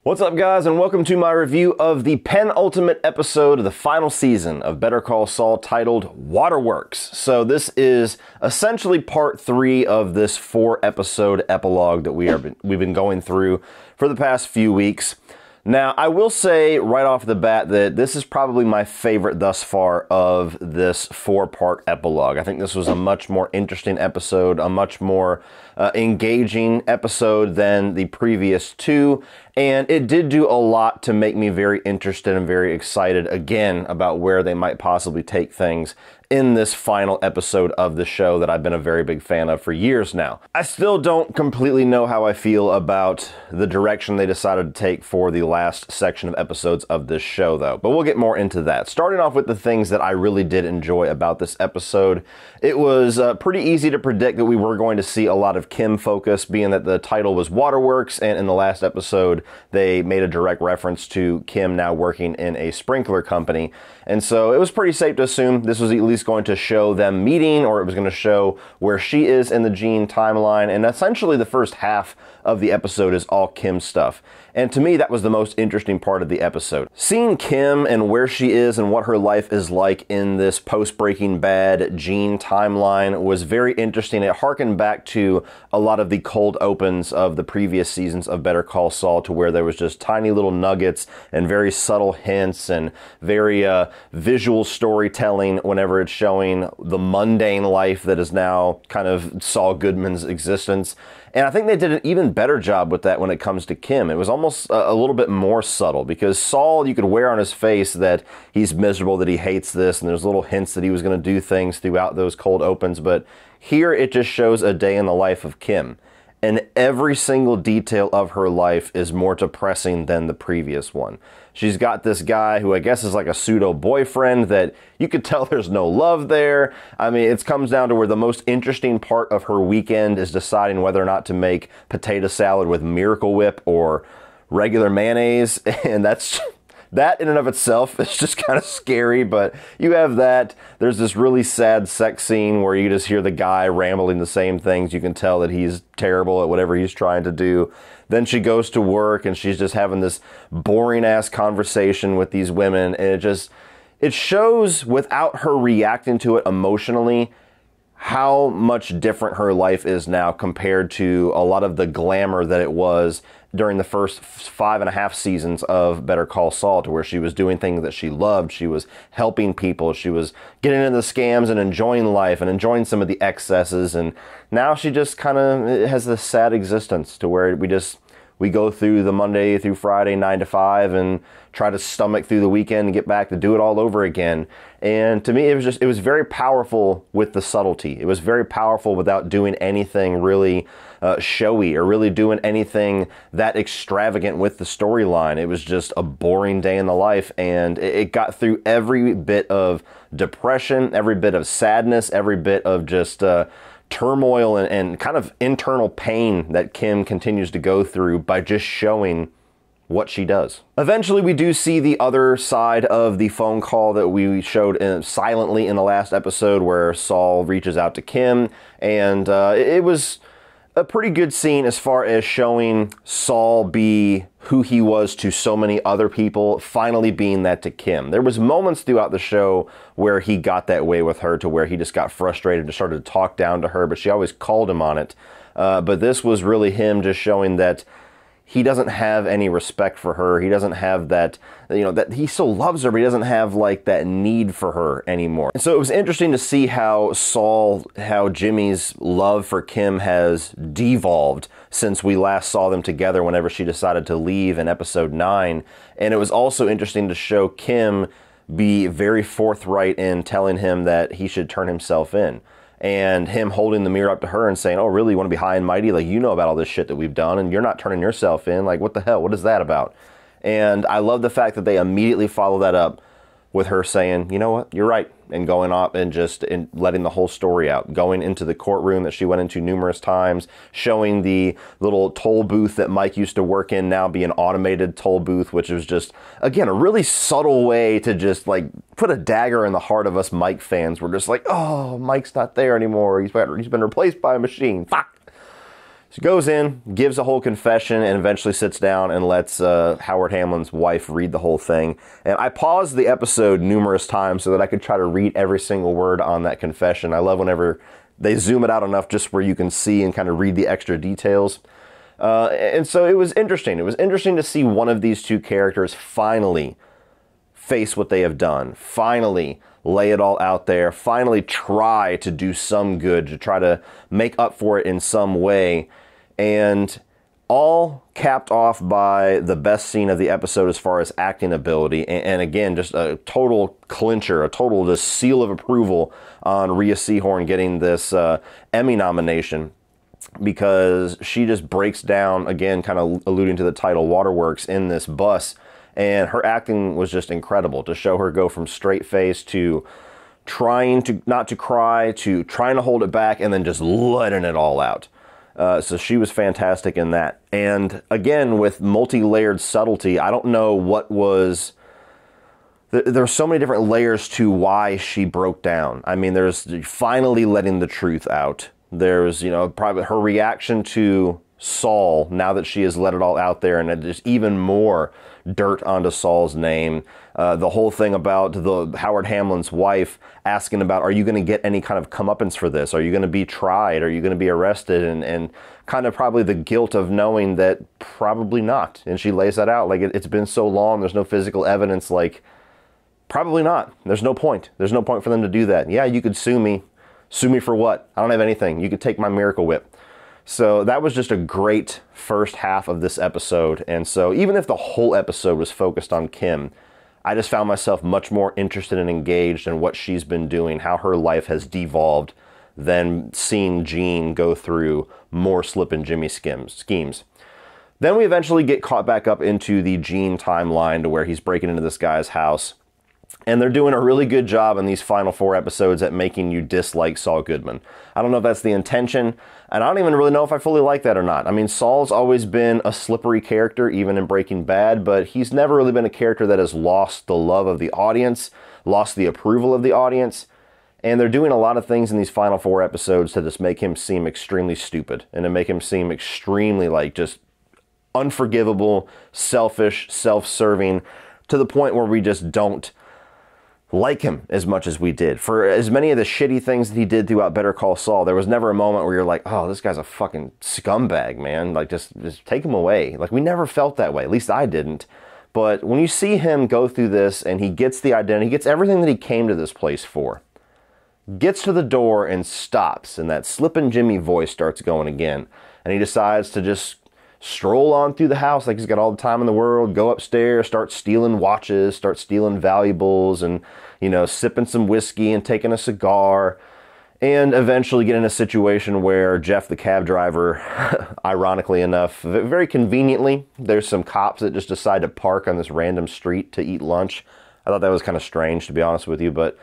What's up, guys, and welcome to my review of the penultimate episode of the final season of Better Call Saul, titled Waterworks. So this is essentially part 3 of this 4-episode epilogue that we've been going through for the past few weeks. Now, I will say right off the bat that this is probably my favorite thus far of this 4-part epilogue. I think this was a much more interesting episode, a much more engaging episode than the previous 2, and it did do a lot to make me very interested and very excited again about where they might possibly take things in this final episode of the show that I've been a very big fan of for years now. I still don't completely know how I feel about the direction they decided to take for the last section of episodes of this show, though, but we'll get more into that. Starting off with the things that I really did enjoy about this episode, it was pretty easy to predict that we were going to see a lot of Kim focus, being that the title was Waterworks, and in the last episode they made a direct reference to Kim now working in a sprinkler company. And so it was pretty safe to assume this was at least going to show them meeting, or it was going to show where she is in the Jean timeline. And essentially the first half of the episode is all Kim stuff. And to me, that was the most interesting part of the episode. Seeing Kim and where she is and what her life is like in this post-Breaking Bad Jean timeline was very interesting. It harkened back to a lot of the cold opens of the previous seasons of Better Call Saul, to where there was just tiny little nuggets and very subtle hints and very visual storytelling whenever it's showing the mundane life that is now kind of Saul Goodman's existence. And I think they did an even better job with that when it comes to Kim. It was almost a little bit more subtle, because Saul, you could wear on his face that he's miserable, that he hates this, and there's little hints that he was going to do things throughout those cold opens. But here it just shows a day in the life of Kim. And every single detail of her life is more depressing than the previous one. She's got this guy who I guess is like a pseudo-boyfriend that you could tell there's no love there. I mean, it comes down to where the most interesting part of her weekend is deciding whether or not to make potato salad with Miracle Whip or regular mayonnaise. And that in and of itself is just kind of scary, but you have that. There's this really sad sex scene where you just hear the guy rambling the same things. You can tell that he's terrible at whatever he's trying to do. Then she goes to work and she's just having this boring ass conversation with these women, and it shows, without her reacting to it emotionally, how much different her life is now compared to a lot of the glamour that it was during the first 5.5 seasons of Better Call Saul, to where she was doing things that she loved. She was helping people. She was getting into the scams and enjoying life and enjoying some of the excesses. And now she just kind of has this sad existence to where we go through the Monday through Friday 9 to 5 and try to stomach through the weekend and get back to do it all over again. And to me, it was very powerful with the subtlety. It was very powerful without doing anything really showy or really doing anything that extravagant with the storyline. It was just a boring day in the life, and it got through every bit of depression, every bit of sadness, every bit of just turmoil and kind of internal pain that Kim continues to go through by just showing what she does. Eventually, we do see the other side of the phone call that we showed silently in the last episode, where Saul reaches out to Kim, and it was a pretty good scene as far as showing Saul be who he was to so many other people, finally being that to Kim. There was moments throughout the show where he got that way with her, to where he just got frustrated and started to talk down to her, but she always called him on it. But this was really him just showing that he doesn't have any respect for her. He doesn't have that, that he still loves her, but he doesn't have like that need for her anymore. And so it was interesting to see how Jimmy's love for Kim has devolved since we last saw them together whenever she decided to leave in episode 9. And it was also interesting to show Kim be very forthright in telling him that he should turn himself in. And him holding the mirror up to her and saying, oh, really, you want to be high and mighty? Like, you know about all this shit that we've done, and you're not turning yourself in. Like, what the hell? What is that about? And I love the fact that they immediately follow that up with her saying, you know what, you're right, and going off and just letting the whole story out, going into the courtroom that she went into numerous times, showing the little toll booth that Mike used to work in now be an automated toll booth, which was just, again, a really subtle way to just like put a dagger in the heart of us Mike fans. We're just like, oh, Mike's not there anymore. He's been replaced by a machine. Fuck. She goes in, gives a whole confession, and eventually sits down and lets Howard Hamlin's wife read the whole thing. And I paused the episode numerous times so that I could try to read every single word on that confession. I love whenever they zoom it out enough just where you can see and kind of read the extra details. And so it was interesting. It was interesting to see one of these two characters finally face what they have done, finally lay it all out there, finally try to do some good, to try to make up for it in some way. And all capped off by the best scene of the episode as far as acting ability. And again, just a total clincher, a total just seal of approval on Rhea Seehorn getting this Emmy nomination, because she just breaks down, again, kind of alluding to the title, Waterworks, in this bus. And her acting was just incredible, to show her go from straight face to trying to not to cry, to trying to hold it back, and then just letting it all out. So she was fantastic in that. And again, with multi-layered subtlety, I don't know what was... There's so many different layers to why she broke down. I mean, there's finally letting the truth out. There's, probably her reaction to Saul, now that she has let it all out there, and there's even more dirt onto Saul's name. The whole thing about the Howard Hamlin's wife asking about, are you going to get any kind of comeuppance for this? Are you going to be tried? Are you going to be arrested? And kind of probably the guilt of knowing that probably not. And she lays that out. Like, it's been so long, there's no physical evidence. Like, probably not. There's no point. There's no point for them to do that. Yeah, you could sue me. Sue me for what? I don't have anything. You could take my Miracle Whip. So that was just a great first half of this episode. And so even if the whole episode was focused on Kim, I just found myself much more interested and engaged in what she's been doing, how her life has devolved, than seeing Gene go through more Slip and Jimmy schemes. Then we eventually get caught back up into the Gene timeline to where he's breaking into this guy's house. And they're doing a really good job in these final 4 episodes at making you dislike Saul Goodman. I don't know if that's the intention, and I don't even really know if I fully like that or not. I mean, Saul's always been a slippery character, even in Breaking Bad, but he's never really been a character that has lost the love of the audience, lost the approval of the audience. And they're doing a lot of things in these final 4 episodes to just make him seem extremely stupid, and to make him seem extremely, just unforgivable, selfish, self-serving, to the point where we just don't like him as much as we did. For as many of the shitty things that he did throughout Better Call Saul, there was never a moment where you're like, oh, this guy's a fucking scumbag, man. Like, just take him away. Like, we never felt that way. At least I didn't. But when you see him go through this and he gets the identity, he gets everything that he came to this place for, gets to the door and stops, and that Slippin' Jimmy voice starts going again, and he decides to just stroll on through the house like he's got all the time in the world, go upstairs, start stealing watches, start stealing valuables, and, sipping some whiskey and taking a cigar, and eventually get in a situation where Jeff, the cab driver, ironically enough, very conveniently, there's some cops that just decide to park on this random street to eat lunch. I thought that was kind of strange, to be honest with you, but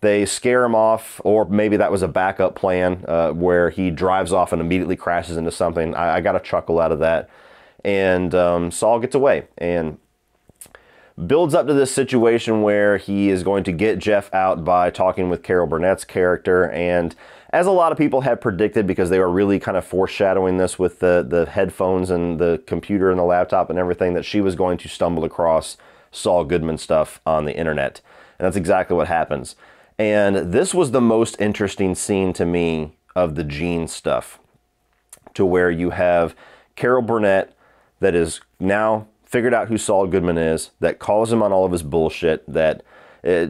they scare him off, or maybe that was a backup plan where he drives off and immediately crashes into something. I got a chuckle out of that. And Saul gets away and builds up to this situation where he is going to get Jeff out by talking with Carol Burnett's character. And as a lot of people had predicted, because they were really kind of foreshadowing this with the headphones and the computer and the laptop and everything, that she was going to stumble across Saul Goodman stuff on the internet. And that's exactly what happens. And this was the most interesting scene to me of the Gene stuff, to where you have Carol Burnett that is now figured out who Saul Goodman is, that calls him on all of his bullshit, that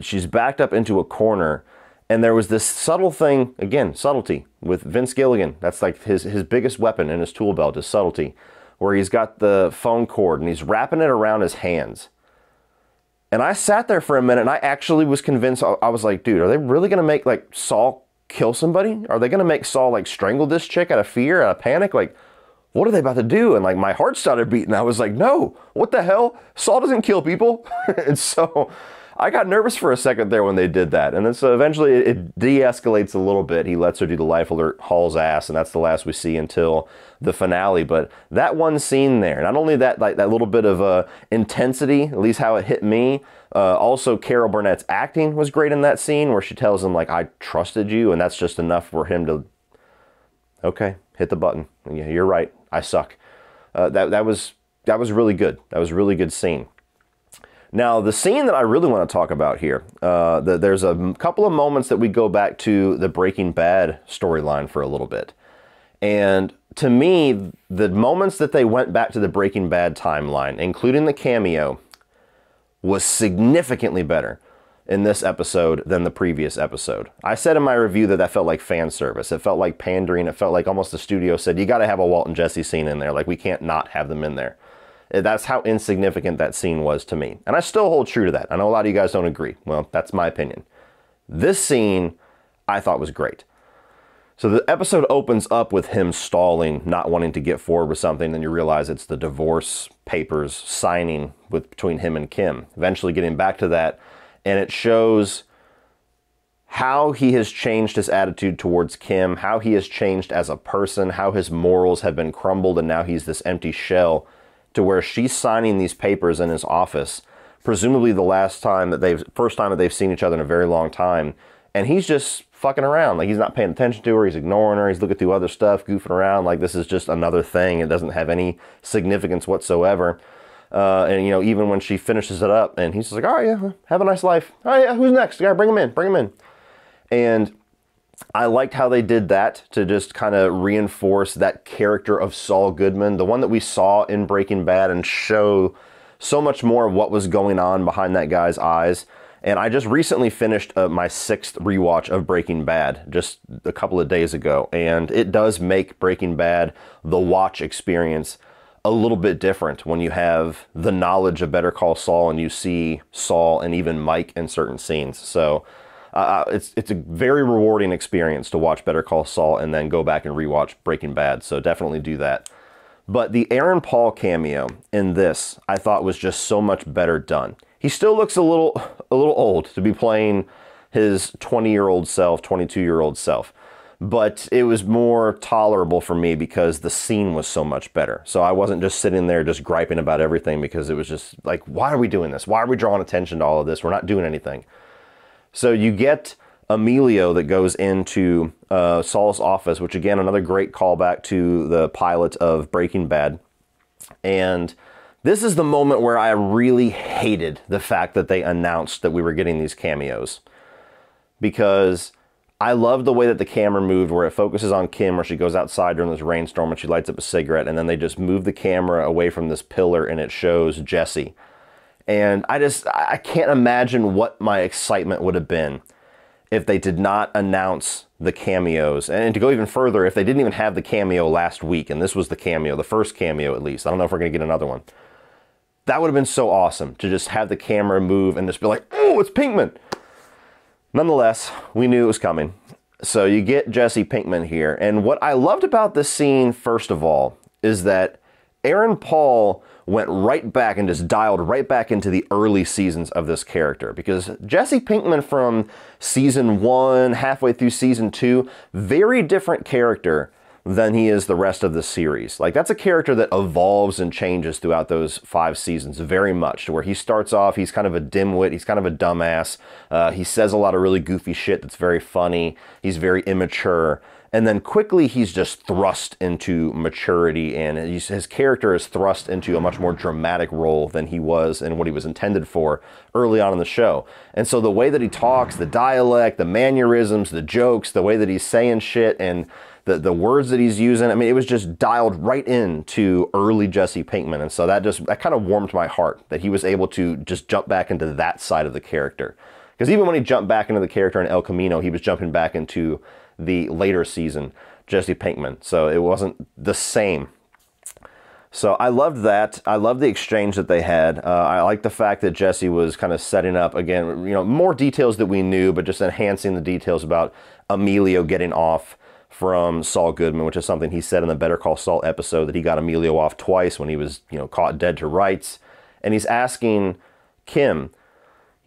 she's backed up into a corner. And there was this subtle thing, again, subtlety, with Vince Gilligan. That's like his biggest weapon in his tool belt is subtlety, where he's got the phone cord and he's wrapping it around his hands. And I sat there for a minute and I actually was convinced. I was like, dude, are they really going to make Saul kill somebody? Are they going to make Saul strangle this chick out of fear, out of panic? What are they about to do? And my heart started beating. I was like, no, what the hell? Saul doesn't kill people. And so I got nervous for a second there when they did that. And then so eventually it de-escalates a little bit. He lets her do the life alert, hauls ass, and that's the last we see until the finale. But that one scene there, not only that, that little bit of intensity, at least how it hit me, also Carol Burnett's acting was great in that scene where she tells him, I trusted you, and that's just enough for him to... Okay, hit the button. Yeah, you're right. I suck. That was really good. That was a really good scene. Now, the scene that I really want to talk about here, there's a couple of moments that we go back to the Breaking Bad storyline for a little bit. And to me, the moments that they went back to the Breaking Bad timeline, including the cameo, was significantly better in this episode than the previous episode. I said in my review that felt like fan service. It felt like pandering. It felt like almost the studio said, you got to have a Walt and Jesse scene in there. Like, we can't not have them in there. That's how insignificant that scene was to me. And I still hold true to that. I know a lot of you guys don't agree. Well, that's my opinion. This scene, I thought was great. So the episode opens up with him stalling, not wanting to get forward with something, and you realize it's the divorce papers signing between him and Kim. Eventually getting back to that, and it shows how he has changed his attitude towards Kim, how he has changed as a person, how his morals have been crumbled, and now he's this empty shell, to where she's signing these papers in his office, presumably the first time that they've seen each other in a very long time, and he's just fucking around. Like, he's not paying attention to her, he's ignoring her, he's looking through other stuff, goofing around, like this is just another thing. It doesn't have any significance whatsoever. And, you know, even when she finishes it up, and he's just like, all right, yeah, have a nice life. All right, yeah, who's next? Yeah, bring him in. And I liked how they did that to just kind of reinforce that character of Saul Goodman, the one that we saw in Breaking Bad, and show so much more of what was going on behind that guy's eyes. And I just recently finished my 6th rewatch of Breaking Bad just a couple of days ago. And it does make Breaking Bad, the watch experience, a little bit different when you have the knowledge of Better Call Saul and you see Saul and even Mike in certain scenes. So it's a very rewarding experience to watch Better Call Saul and then go back and rewatch Breaking Bad. So definitely do that. But the Aaron Paul cameo in this, I thought, was just so much better done. He still looks a little old to be playing his 20-year-old self, 22-year-old self. But it was more tolerable for me because the scene was so much better. So I wasn't just sitting there just griping about everything, because it was just like, why are we doing this? Why are we drawing attention to all of this? We're not doing anything. So you get Emilio that goes into Saul's office, which, again, another great callback to the pilot of Breaking Bad. And this is the moment where I really hated the fact that they announced that we were getting these cameos, because I love the way that the camera moved, where it focuses on Kim, where she goes outside during this rainstorm and she lights up a cigarette, and then they just move the camera away from this pillar and it shows Jesse. And I can't imagine what my excitement would have been if they did not announce the cameos. And to go even further, if they didn't even have the cameo last week, and this was the cameo, the first cameo at least. I don't know if we're going to get another one. That would have been so awesome to just have the camera move and just be like, oh, it's Pinkman. Nonetheless, we knew it was coming. So you get Jesse Pinkman here. And what I loved about this scene, first of all, is that Aaron Paul went right back and just dialed right back into the early seasons of this character. Because Jesse Pinkman from season 1, halfway through season 2, very different character than he is the rest of the series. Like, that's a character that evolves and changes throughout those 5 seasons very much, to where he starts off, he's kind of a dimwit, he's kind of a dumbass, he says a lot of really goofy shit that's very funny, he's very immature, and then quickly he's just thrust into maturity, and his character is thrust into a much more dramatic role than he was and what he was intended for early on in the show. And so the way that he talks, the dialect, the mannerisms, the jokes, the way that he's saying shit, and the words that he's using, I mean, it was just dialed right into early Jesse Pinkman. And so that kind of warmed my heart that he was able to just jump back into that side of the character. Because even when he jumped back into the character in El Camino, he was jumping back into the later season Jesse Pinkman. So it wasn't the same. So I loved that. I loved the exchange that they had. I liked the fact that Jesse was kind of setting up, again, more details that we knew, but just enhancing the details about Emilio getting off from Saul Goodman, which is something he said in the Better Call Saul episode, that he got Emilio off twice when he was, caught dead to rights. And he's asking Kim,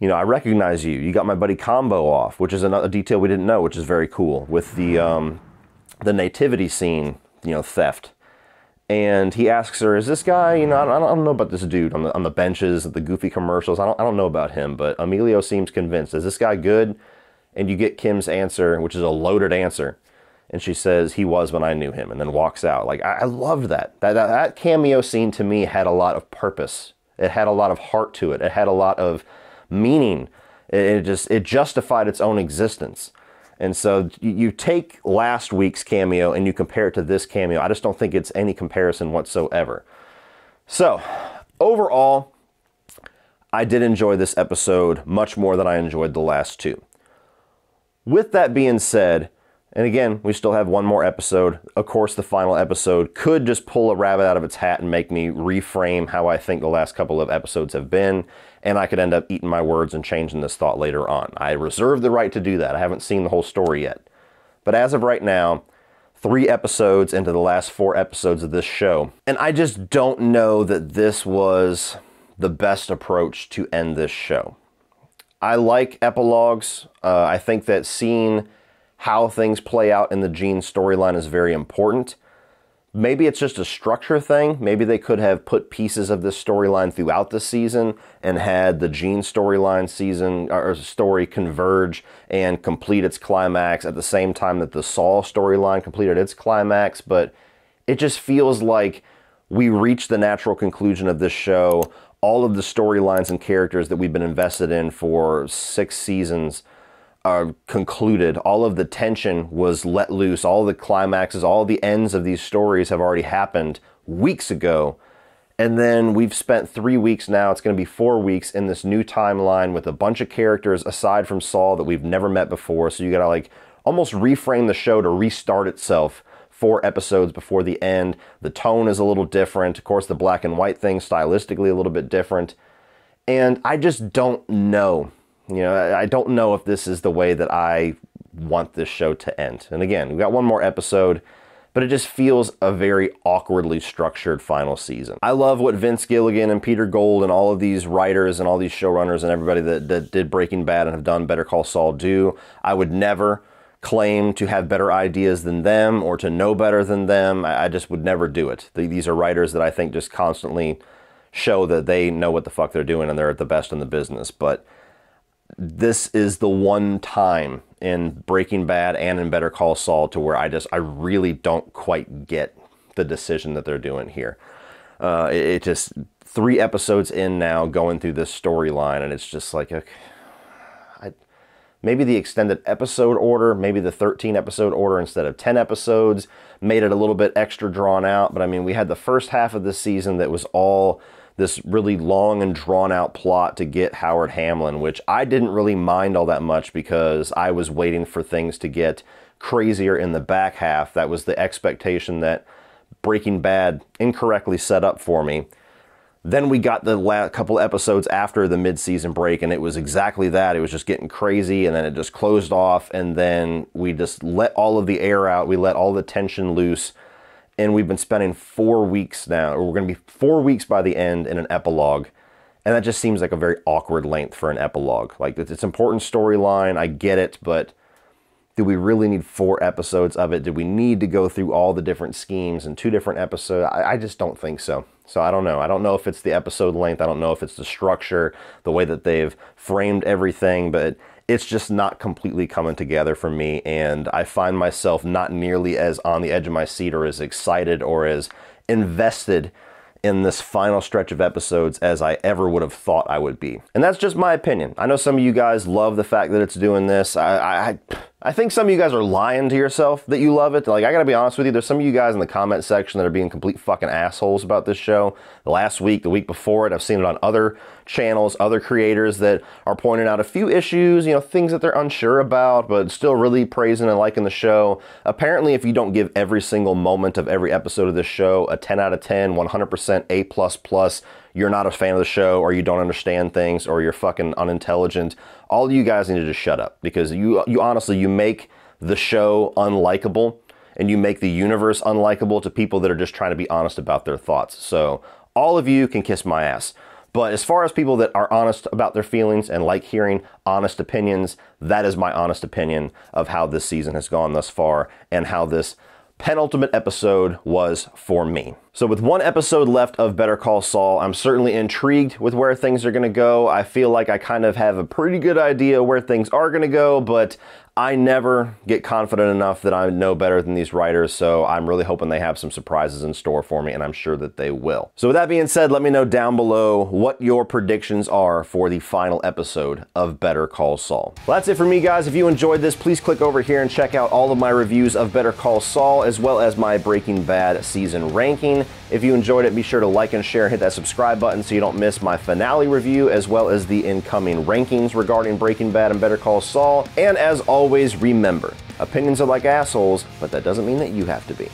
I recognize you. You got my buddy Combo off, which is another detail we didn't know, which is very cool, with the nativity scene, theft. And he asks her, is this guy, I don't know about this dude on the benches, the goofy commercials. I don't know about him, but Emilio seems convinced. Is this guy good? And you get Kim's answer, which is a loaded answer. And she says, "He was when I knew him," and then walks out. Like, I loved that. That cameo scene to me had a lot of purpose. It had a lot of heart to it. It had a lot of meaning. It justified its own existence. And so you take last week's cameo and you compare it to this cameo. I just don't think it's any comparison whatsoever. So, overall, I did enjoy this episode much more than I enjoyed the last two. With that being said, and again, we still have one more episode. Of course, the final episode could just pull a rabbit out of its hat and make me reframe how I think the last couple of episodes have been, and I could end up eating my words and changing this thought later on. I reserve the right to do that. I haven't seen the whole story yet. But as of right now, 3 episodes into the last 4 episodes of this show, and I just don't know that this was the best approach to end this show. I like epilogues. I think that seeing how things play out in the Gene storyline is very important. Maybe it's just a structure thing. Maybe they could have put pieces of this storyline throughout the season and had the Gene storyline season or story converge and complete its climax at the same time that the Saul storyline completed its climax. But it just feels like we reached the natural conclusion of this show. All of the storylines and characters that we've been invested in for 6 seasons are concluded. All of the tension was let loose. All the climaxes, all the ends of these stories have already happened weeks ago. And then we've spent 3 weeks now. It's going to be 4 weeks in this new timeline with a bunch of characters aside from Saul that we've never met before. So you got to like almost reframe the show to restart itself 4 episodes before the end. The tone is a little different. Of course, the black and white thing stylistically a little bit different. And I just don't know. You know, I don't know if this is the way that I want this show to end. And again, we've got one more episode, but it just feels a very awkwardly structured final season. I love what Vince Gilligan and Peter Gould and all of these writers and all these showrunners and everybody that did Breaking Bad and have done Better Call Saul do. I would never claim to have better ideas than them or to know better than them. I just would never do it. These are writers that I think just constantly show that they know what the fuck they're doing and they're the best in the business. But this is the one time in Breaking Bad and in Better Call Saul to where I really don't quite get the decision that they're doing here. It just 3 episodes in now going through this storyline, and it's just like, okay, maybe the extended episode order, maybe the 13 episode order instead of 10 episodes made it a little bit extra drawn out. But I mean, we had the first half of this season that was all this really long and drawn out plot to get Howard Hamlin, which I didn't really mind all that much because I was waiting for things to get crazier in the back half. That was the expectation that Breaking Bad incorrectly set up for me. Then we got the last couple episodes after the mid-season break, and it was exactly that. It was just getting crazy, and then it just closed off, and then we just let all of the air out. We let all the tension loose. And we've been spending 4 weeks now, or we're going to be 4 weeks by the end in an epilogue. And that just seems like a very awkward length for an epilogue. Like, it's an important storyline, I get it, but do we really need 4 episodes of it? Do we need to go through all the different schemes in 2 different episodes? I just don't think so. So I don't know. I don't know if it's the episode length. I don't know if it's the structure, the way that they've framed everything, but it's just not completely coming together for me, and I find myself not nearly as on the edge of my seat or as excited or as invested in this final stretch of episodes as I ever would have thought I would be. And that's just my opinion. I know some of you guys love the fact that it's doing this. I think some of you guys are lying to yourself that you love it. Like, I gotta be honest with you, there's some of you guys in the comment section that are being complete fucking assholes about this show. The last week, the week before it, I've seen it on other channels, other creators that are pointing out a few issues, you know, things that they're unsure about, but still really praising and liking the show. Apparently, if you don't give every single moment of every episode of this show a 10 out of 10, 100% A++, you're not a fan of the show, or you don't understand things, or you're fucking unintelligent. All of you guys need to just shut up, because you honestly, you make the show unlikable, and you make the universe unlikable to people that are just trying to be honest about their thoughts. So all of you can kiss my ass. But as far as people that are honest about their feelings and like hearing honest opinions, that is my honest opinion of how this season has gone thus far and how this penultimate episode was for me. So with 1 episode left of Better Call Saul, I'm certainly intrigued with where things are going to go. I feel like I kind of have a pretty good idea where things are going to go, but I never get confident enough that I know better than these writers, so I'm really hoping they have some surprises in store for me, and I'm sure that they will. So with that being said, let me know down below what your predictions are for the final episode of Better Call Saul. Well, that's it for me, guys. If you enjoyed this, please click over here and check out all of my reviews of Better Call Saul, as well as my Breaking Bad season ranking. If you enjoyed it, be sure to like and share and hit that subscribe button so you don't miss my finale review, as well as the incoming rankings regarding Breaking Bad and Better Call Saul. And as always, remember, opinions are like assholes, but that doesn't mean that you have to be.